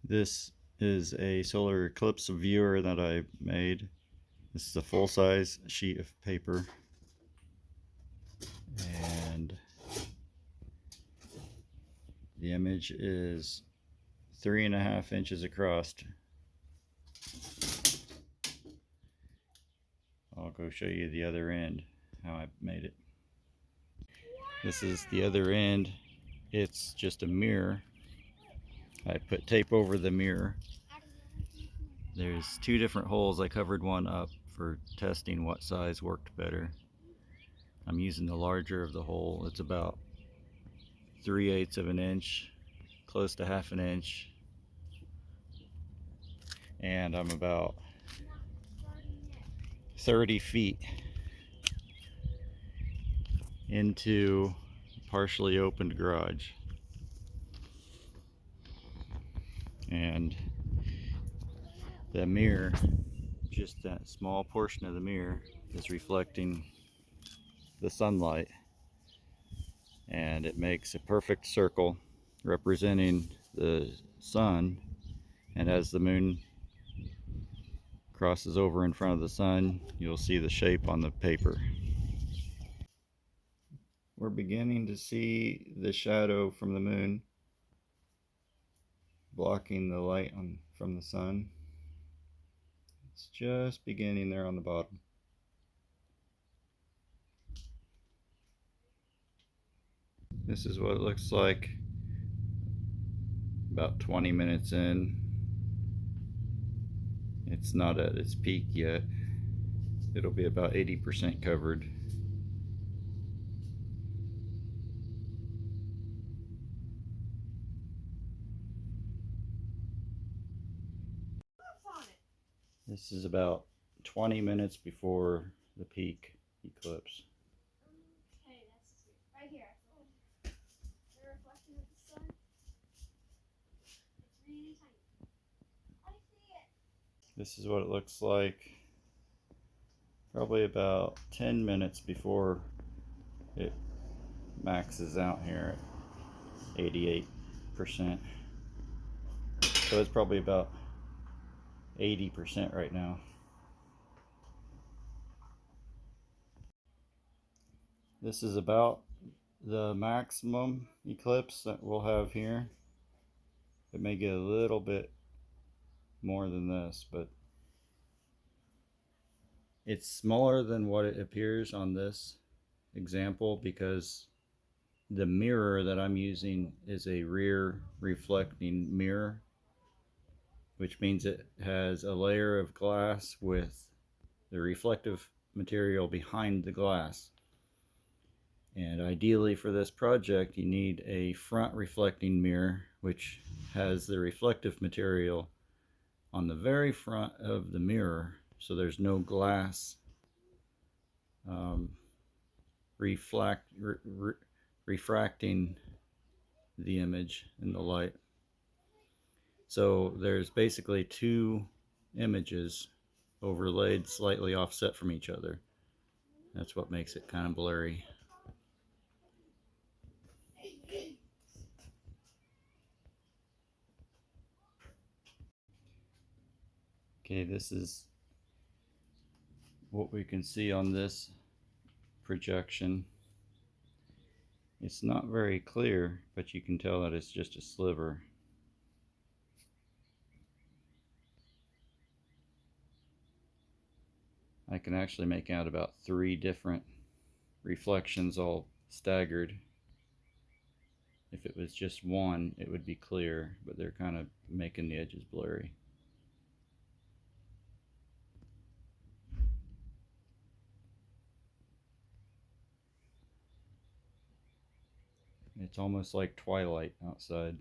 This is a solar eclipse viewer that I made. This is a full-size sheet of paper, and the image is 3.5 inches across. I'll go show you the other end, how I made it. This is the other end. It's just a mirror. I put tape over the mirror. There's two different holes. I covered one up for testing what size worked better. I'm using the larger of the hole. It's about 3/8 of an inch, close to 1/2 inch, and I'm about 30 feet into a partially opened garage. And the mirror, just that small portion of the mirror, is reflecting the sunlight, and it makes a perfect circle representing the sun. And as the moon crosses over in front of the sun, you'll see the shape on the paper. We're beginning to see the shadow from the moon blocking the light from the sun. It's just beginning there on the bottom. This is what it looks like about 20 minutes in. It's not at its peak yet. It'll be about 80% covered. This is about 20 minutes before the peak eclipse. Okay, that's right here. The reflection of the sun. It's really tiny. I see it. This is what it looks like probably about 10 minutes before it maxes out here at 88%. So it's probably about 80% right now. This is about the maximum eclipse that we'll have here. It may get a little bit more than this, but it's smaller than what it appears on this example because the mirror that I'm using is a rear reflecting mirror, which means it has a layer of glass with the reflective material behind the glass. And ideally for this project, you need a front reflecting mirror, which has the reflective material on the very front of the mirror, so there's no glass refracting the image in the light. So there's basically two images overlaid slightly offset from each other. That's what makes it kind of blurry. Okay, this is what we can see on this projection. It's not very clear, but you can tell that it's just a sliver. I can actually make out about 3 different reflections all staggered. If it was just one, it would be clear, but they're kind of making the edges blurry. It's almost like twilight outside.